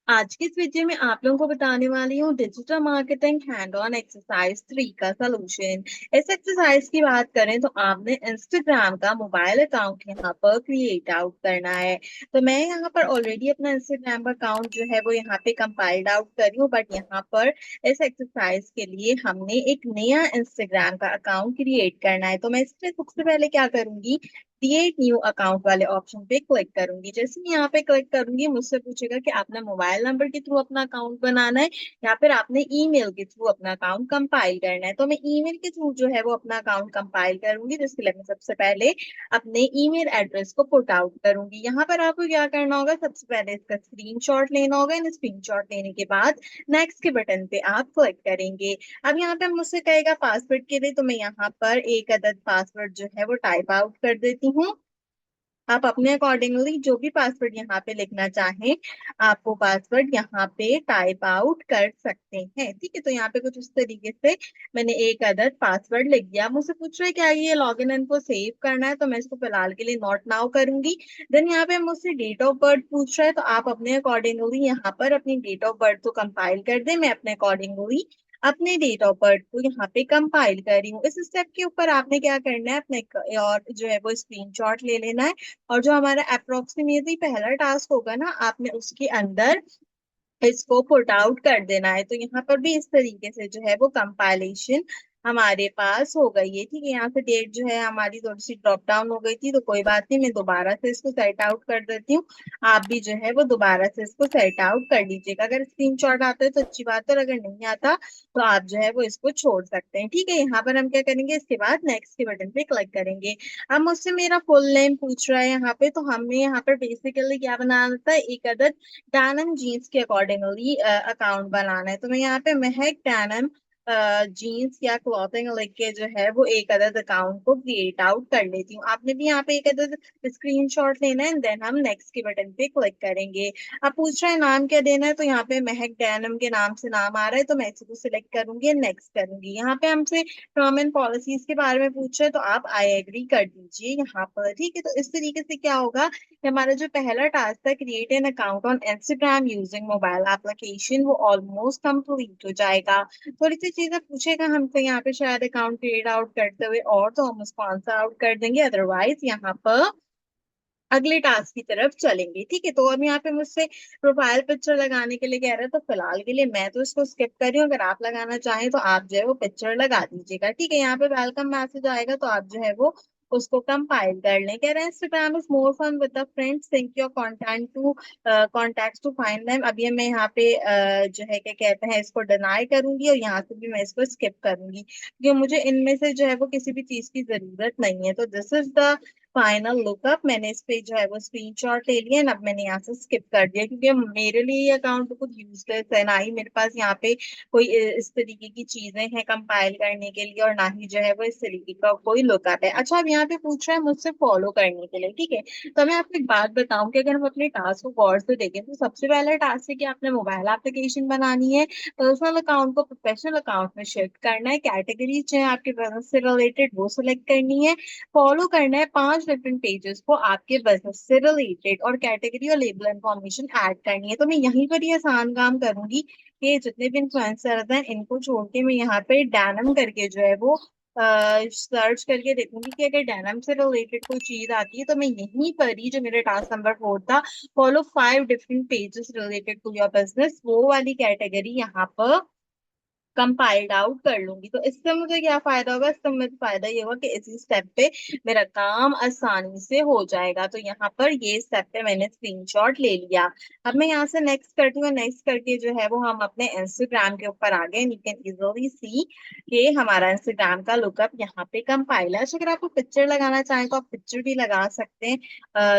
आज की इस वीडियो में आप लोगों को बताने वाली हूँ digital marketing hand on exercise 3 का सलूशन। इस एक्सरसाइज की बात करें तो आपने इंस्टाग्राम का मोबाइल अकाउंट यहाँ पर क्रिएट आउट करना है। तो मैं यहाँ पर ऑलरेडी अपना इंस्टाग्राम का अकाउंट जो है वो यहाँ पे कंपाइल्ड आउट कर रही हूँ, बट यहाँ पर इस एक्सरसाइज के लिए हमने एक नया इंस्टाग्राम का अकाउंट क्रिएट करना है। तो मैं इसलिए सबसे पहले क्या करूंगी, क्रिएट न्यू अकाउंट वाले ऑप्शन पे क्लिक करूंगी। जैसे मैं यहाँ पे क्लिक करूंगी, मुझसे पूछेगा कि आपने मोबाइल नंबर के थ्रू अपना अकाउंट बनाना है या फिर आपने ईमेल के थ्रू अपना अकाउंट कंपाइल करना है। तो मैं ईमेल के थ्रू जो है वो अपना अकाउंट कंपाइल करूंगी, जिसके लिए मैं सबसे पहले अपने ईमेल एड्रेस को पुट आउट करूंगी। यहाँ पर आपको क्या करना होगा, सबसे पहले इसका स्क्रीनशॉट लेना होगा। इन स्क्रीनशॉट लेने के बाद नेक्स्ट के बटन पे आप क्लिक करेंगे। अब यहाँ पे मुझसे कहेगा पासवर्ड के लिए, तो मैं यहाँ पर एक अदद पासवर्ड जो है वो टाइप आउट कर देती हूँ। आप अपने अकॉर्डिंगली जो भी पासवर्ड यहाँ पे लिखना चाहें, आप वो पासवर्ड यहाँ पे टाइप आउट कर सकते हैं। ठीक है, तो यहाँ पे कुछ इस तरीके से मैंने एक अदद पासवर्ड लिख दिया। मुझसे पूछ रहा है क्या ये लॉगिन इनको सेव करना है, तो मैं इसको फिलहाल के लिए नॉट नाउ करूंगी। देन यहाँ पे मुझसे डेट ऑफ बर्थ पूछ रहा है, तो आप अपने अकॉर्डिंगली यहाँ पर अपनी डेट ऑफ बर्थ को कंपाइल कर दे। मैं अपने अकॉर्डिंगली अपने डेट ऑफ बर्थ को यहाँ पे कंपाइल कर रही हूँ। इस स्टेप के ऊपर आपने क्या करना है, अपने और जो है वो स्क्रीनशॉट ले लेना है, और जो हमारा अप्रोक्सीमेटली पहला टास्क होगा ना, आपने उसके अंदर इसको पुट आउट कर देना है। तो यहाँ पर भी इस तरीके से जो है वो कंपाइलेशन हमारे पास हो गई है। ठीक है, यहाँ से डेट जो है हमारी थोड़ी सी ड्रॉप डाउन हो गई थी, तो कोई बात नहीं, मैं दोबारा से इसको सेट आउट कर देती हूँ। आप भी जो है वो दोबारा से इसको सेट आउट कर लीजिएगा। अगर स्क्रीनशॉट आता है तो अच्छी बात है, और अगर नहीं आता तो आप जो है वो इसको छोड़ सकते हैं। ठीक है, यहाँ पर हम क्या करेंगे, इसके बाद नेक्स्ट के बटन पे क्लिक करेंगे। अब मुझसे मेरा फुल नेम पूछ रहा है यहाँ पे, तो हमें यहाँ पर बेसिकली क्या बनाना था, एक अदद डैनम जीन्स के अकॉर्डिंगली अकाउंट बनाना है। तो मैं यहाँ पे महक डैनम जीन्स या क्लॉथिंग लिख के जो है वो एक अदद अकाउंट को क्रिएट आउट कर लेती हूँ। आपने भी यहाँ पे एक अदद स्क्रीनशॉट लेना है, देन हम नेक्स्ट के बटन पे क्लिक करेंगे। अब पूछ रहा है नाम क्या देना है, तो यहाँ पे महक डैनम के नाम से नाम आ रहा है, तो मैं इसी को सिलेक्ट करूंगी, नेक्स्ट करूंगी। यहाँ पे हमसे टर्म एंड पॉलिसीज के बारे में पूछ रहे हैं, तो आप आई एग्री कर दीजिए यहाँ पर। ठीक है, तो इस तरीके से क्या होगा कि हमारा जो पहला टास्क था, create an account on Instagram using mobile application, वो ऑलमोस्ट कंप्लीट हो जाएगा। थोड़ी सी चीजें पूछेगा हमसे यहाँ पे शायद अकाउंट क्रिएट आउट करते हुए, और तो हम उसको आंसर आउट कर देंगे, अदरवाइज यहाँ पर अगले टास्क की तरफ चलेंगे। ठीक है, तो अब यहाँ पे मुझसे प्रोफाइल पिक्चर लगाने के लिए कह रहे हैं, तो फिलहाल के लिए मैं तो इसको स्किप कर रही हूँ। अगर आप लगाना चाहें तो आप जो है वो पिक्चर लगा दीजिएगा। ठीक है, यहाँ पे वेलकम मैसेज आएगा, तो आप जो है वो उसको कंपाइल कर लें। कह रहे हैं Instagram is more fun with the friends, sync your content to contacts to find them. अब ये मैं यहाँ पे जो है क्या कहते हैं, इसको डिनाई करूंगी, और यहाँ से भी मैं इसको स्किप करूंगी, क्योंकि मुझे इनमें से जो है वो किसी भी चीज की जरूरत नहीं है। तो this is the final lookup. मैंने इस पे जो है वो स्क्रीनशॉट ले लिया, अब मैंने यहाँ से स्किप कर दिया, क्योंकि मेरे लिए ये अकाउंट कुछ यूजलेस है, ना ही मेरे पास यहाँ पे कोई इस तरीके की चीजें हैं कंपाइल करने के लिए, और ना ही जो है वो इस तरीके का कोई लुकअप है। अच्छा, अब यहाँ पे पूछ रहा है मुझसे फॉलो करने के लिए। ठीक है, तो मैं आपको एक बात बताऊं कि अगर हम अपने टास्क को गौर से देखें, तो सबसे पहला टास्क है कि आपने मोबाइल एप्लीकेशन बनानी है, पर्सनल अकाउंट को प्रोफेशनल अकाउंट में शिफ्ट करना है, कैटेगरी जो है आपके बिजनेस से रिलेटेड वो सिलेक्ट करनी है, फॉलो करना है 5 डिफरेंट पेजेस को आपके बिजनेस से रिलेटेड, और कैटेगरी और लेबल इंफॉर्मेशन ऐड करनी है। तो मैं यहीं पर ये आसान काम करूंगी कि जितने भी इन्फ्लुएंसर्स हैं इनको छोड़ के मैं यहाँ पे डैनम करके जो है वो सर्च करके देखूंगी कि अगर डैनम से रिलेटेड कोई चीज आती है, तो मैं यहीं पर ही, जो मेरे टास्क नंबर 4 था, follow 5 different pages related to your business, वो वाली कैटेगरी यहाँ पर कंपाइल्ड आउट कर लूंगी। तो इससे मुझे क्या फायदा होगा, इससे मुझे फायदा ये होगा कि इसी स्टेप पे मेरा काम आसानी से हो जाएगा। तो यहाँ पर ये स्टेप पे मैंने स्क्रीनशॉट ले लिया। अब मैं यहाँ से नेक्स्ट करती हूँ, नेक्स्ट करके जो है वो हम अपने इंस्टाग्राम के ऊपर आ गए। यू कैन इजिली सी कि हमारा इंस्टाग्राम का लुकअप यहाँ पे कंपाइल है। अच्छा, अगर आपको पिक्चर लगाना चाहें तो आप पिक्चर भी लगा सकते हैं।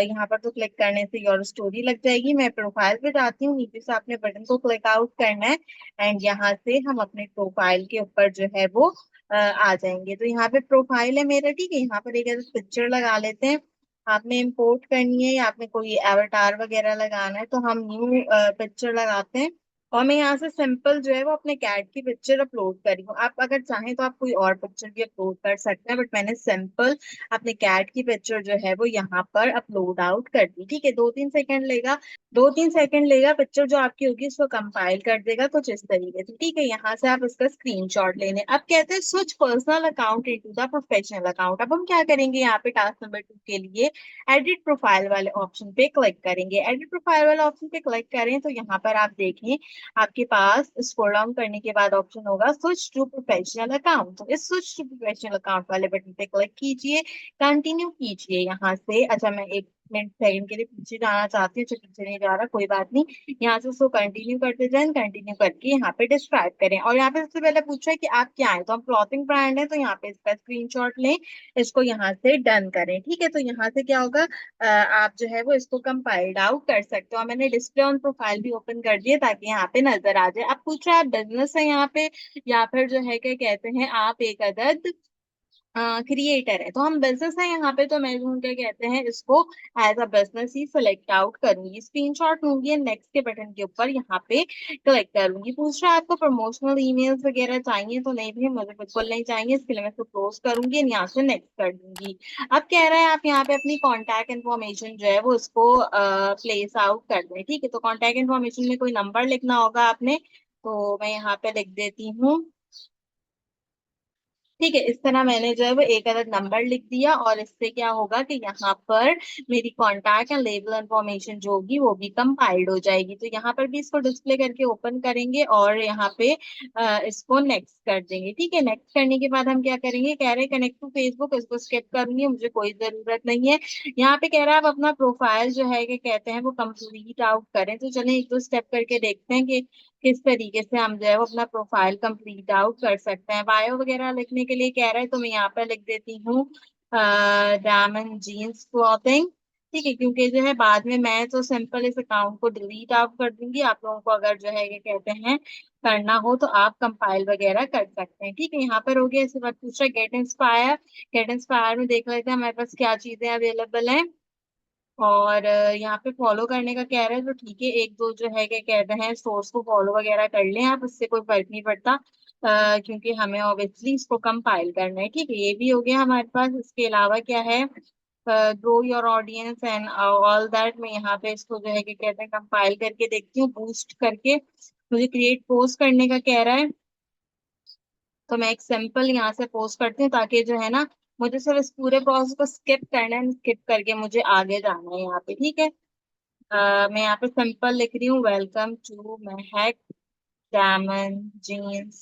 यहाँ पर तो क्लिक करने से योर स्टोरी लग जाएगी। मैं प्रोफाइल पे जाती हूँ, नीचे से आपने बटन को क्लिक आउट करना है, एंड यहाँ से हम अपने प्रोफाइल के ऊपर जो है वो आ जाएंगे। तो यहाँ पे प्रोफाइल है मेरा। ठीक है, यहाँ पर एक पिक्चर लगा लेते हैं। आपने इंपोर्ट करनी है या आपने कोई एवटार वगैरह लगाना है, तो हम न्यू पिक्चर लगाते हैं। और मैं यहाँ से सिंपल जो है वो अपने कैट की पिक्चर अपलोड करी हूँ। आप अगर चाहें तो आप कोई और पिक्चर भी अपलोड कर सकते हैं, बट मैंने सिंपल अपने कैट की पिक्चर जो है वो यहाँ पर अपलोड आउट कर दी। ठीक है, 2-3 सेकंड लेगा। 2-3 सेकंड लेगा, पिक्चर जो आपकी होगी उसको कंपाइल कर देगा कुछ इस तरीके से। ठीक है, यहाँ से आप इसका स्क्रीनशॉट लेने। अब कहते हैं switch personal account into the professional account. अब हम क्या करेंगे, यहाँ पे टास्क नंबर 2 के लिए एडिट प्रोफाइल वाले ऑप्शन पे क्लिक करेंगे। एडिट प्रोफाइल वाले ऑप्शन पे क्लिक करें तो यहाँ पर आप देखें आपके पास स्क्रॉल डाउन करने के बाद ऑप्शन होगा स्विच टू प्रोफेशनल अकाउंट। तो इस स्विच टू प्रोफेशनल अकाउंट वाले बटन पे क्लिक कीजिए, कंटिन्यू कीजिए यहाँ से। अच्छा, मैं एक मिनट सेकंड के लिए पीछे जाना चाहती हूँ, अच्छा पीछे नहीं जा रहा, कोई बात नहीं। यहाँ से उसको कंटिन्यू करते जाएं, कंटिन्यू करके यहाँ पे डिस्क्राइब करें। और यहाँ पे सबसे पहले पूछा है कि आप क्या है, तो हम क्लॉथिंग ब्रांड है, तो यहाँ पे इसका स्क्रीनशॉट लें, इसको यहाँ से डन करें। ठीक है, तो यहाँ से क्या होगा, आप जो है वो इसको कंपाइल्ड आउट कर सकते हो। और मैंने डिस्प्ले ऑन प्रोफाइल भी ओपन कर दिया ताकि यहाँ पे नजर आ जाए। अब पूछ रहा है बिजनेस है यहाँ पे, या फिर जो है क्या कहते हैं आप एक अदद क्रिएटर है। तो हम बिजनेस है यहाँ पे, तो मैं जो क्या कहते हैं इसको एज अ बिजनेस ही सिलेक्ट आउट करूंगी, स्क्रीनशॉट लूंगी, नेक्स्ट के बटन के ऊपर यहाँ पे क्लिक करूंगी। पूछ रहा है आपको प्रमोशनल ईमेल्स वगैरह चाहिए, तो नहीं भी, मुझे बिल्कुल नहीं चाहिए, इसके लिए मैं इसको क्लोज करूंगी और यहाँ से नेक्स्ट कर दूंगी। अब कह रहा है आप यहाँ पे अपनी कॉन्टैक्ट इन्फॉर्मेशन जो है वो उसको प्लेस आउट कर दें। ठीक है, तो कॉन्टैक्ट इन्फॉर्मेशन में कोई नंबर लिखना होगा आपने, तो मैं यहाँ पे लिख देती हूँ। ठीक है, इस तरह मैंने जो है वो एक अदद नंबर लिख दिया, और इससे क्या होगा कि यहाँ पर मेरी कॉन्टैक्ट एंड लेबल इंफॉर्मेशन जो होगी वो भी कंपाइल्ड हो जाएगी। तो यहाँ पर भी इसको डिस्प्ले करके ओपन करेंगे और यहाँ पे इसको नेक्स्ट कर देंगे। ठीक है, नेक्स्ट करने के बाद हम क्या करेंगे, कह रहे हैं कनेक्ट टू फेसबुक, इसको स्किप करूंगी, मुझे कोई जरूरत नहीं है। यहाँ पे कह रहा है आप अपना प्रोफाइल जो है कि कहते हैं वो कंप्लीट आउट करें। तो चलें एक दो स्टेप करके देखते हैं कि किस तरीके से हम जो है वो अपना प्रोफाइल कंप्लीट आउट कर सकते हैं। बायो वगैरह लिखने के लिए कह रहा है, तो मैं यहाँ पे लिख देती हूँ डायमंड जीन्स क्लॉथिंग। ठीक है, क्योंकि जो है बाद में मैं तो सिंपल इस अकाउंट को डिलीट आउट कर दूंगी। आप लोगों को अगर जो है ये कहते हैं करना हो तो आप कंपाइल वगैरह कर सकते हैं। ठीक है, यहाँ पर हो गया। इसके बाद पूछा गेट इंस्पायर। गेट इंस्पायर में देख लेते हैं हमारे पास क्या चीजें अवेलेबल हैं। और यहाँ पे फॉलो करने का कह रहे हैं, तो ठीक है, एक दो जो है क्या कहते हैं सोर्स को फॉलो वगैरह कर लें आप, इससे कोई फर्क नहीं पड़ता, क्योंकि हमें ऑब्वियसली इसको कंपाइल करना है। ठीक है, ये भी हो गया हमारे पास। इसके अलावा क्या है, grow your audience and all that. मैं यहाँ पे इसको जो है क्या कहते हैं कंपाइल करके देखती हूँ, बूस्ट करके मुझे क्रिएट पोस्ट करने का कह रहा है। तो मैं एक सिंपल यहाँ से पोस्ट करती हूँ, ताकि जो है ना मुझे सिर्फ इस पूरे प्रोसेस को स्किप करना है, स्किप करके मुझे आगे जाना है यहाँ पे। ठीक है, मैं यहाँ पे सिंपल लिख रही हूँ, welcome to Mahak diamond jeans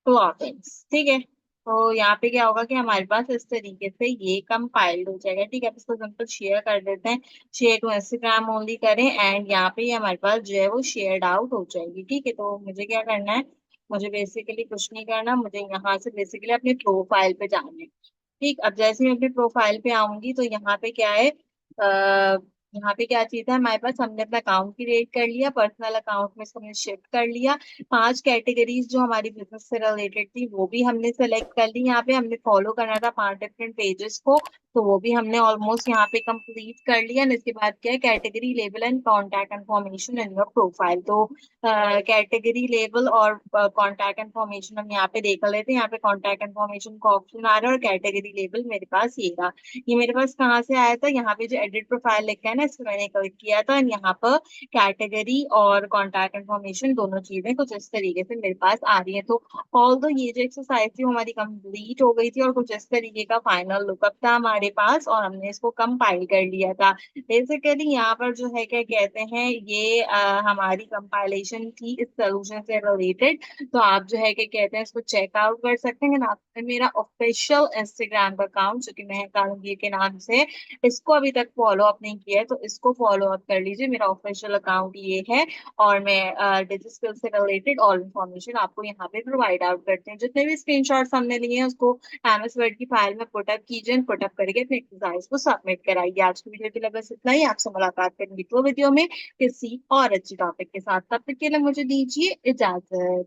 क्लॉथिंग्स। ठीक है, तो यहाँ पे क्या होगा कि हमारे पास इस तरीके से ये कंपाइल्ड हो जाएगा। ठीक है, अब इसको सिंपल शेयर कर देते हैं, शेयर टू इंस्टाग्राम ओनली करें, एंड यहाँ पे ये हमारे पास जो है वो शेयर्ड आउट हो जाएगी। ठीक है, तो मुझे क्या करना है, मुझे बेसिकली कुछ नहीं करना, मुझे यहाँ से बेसिकली अपनी प्रोफाइल पे जाना है। ठीक, अब जैसे मैं अपनी प्रोफाइल पे आऊंगी तो यहाँ पे क्या है, यहाँ पे क्या चीज है हमारे पास, हमने अपना अकाउंट क्रिएट कर लिया, पर्सनल अकाउंट में इसको हमने शिफ्ट कर लिया। 5 कैटेगरीज जो हमारी बिजनेस से रिलेटेड थी वो भी हमने सेलेक्ट कर ली। यहाँ पे हमने फॉलो करना था 5 डिफरेंट पेजेस को, तो वो भी हमने ऑलमोस्ट यहाँ पे कंप्लीट कर लिया। और इसके बाद क्या है, category label and contact information in your profile. तो कैटेगरी लेबल और कॉन्टैक्ट इन्फॉर्मेशन हम यहाँ पे देख लेते हैं। यहाँ पे कॉन्टैक्ट इन्फॉर्मेशन का ऑप्शन आ रहा है और कैटेगरी लेबल मेरे पास ये रहा। ये मेरे पास कहाँ से आया था, यहाँ पे जो एडिट प्रोफाइल लिखा है ना, इस पर मैंने क्लिक किया था, और यहाँ पर कैटेगरी और कॉन्टैक्ट इन्फॉर्मेशन दोनों चीजें कुछ इस तरीके से मेरे पास आ रही है। तो ऑल दो ये जो एक्सरसाइज थी वो हमारी कंप्लीट हो गई थी, और कुछ इस तरीके का फाइनल लुकअप था हमारे पास, और हमने इसको कंपाइल कर लिया था। बेसिकली यहाँ पर जो है क्या कहते हैं ये हमारी कंपाइलेशन थी इस सोल्यूशन से रिलेटेड। तो आप जो है क्या कहते हैं इसको चेकआउट कर सकते हैं। आपने मेरा ऑफिशियल इंस्टाग्राम का अकाउंट जो कि महक आलमगीर के नाम से, इसको अभी तक फॉलो अप नहीं किया है तो इसको फॉलो अप कर लीजिए। मेरा ऑफिशियल अकाउंट ये है, और मैं डिजिटल से रिलेटेड ऑल इन्फॉर्मेशन आपको यहाँ पे प्रोवाइड आउट करते हैं। जितने भी स्क्रीनशॉट्स हमने लिए हैं उसको एमएस वर्ड की फाइल में पुटअप कीजिए, पुटअप करके अपने एक्सरसाइज को सबमिट कराइए। आज की वीडियो के लिए बस इतना ही। आपसे मुलाकात करेंगे तो वीडियो में किसी और अच्छी टॉपिक के साथ, तब तक के लिए मुझे दीजिए इजाजत।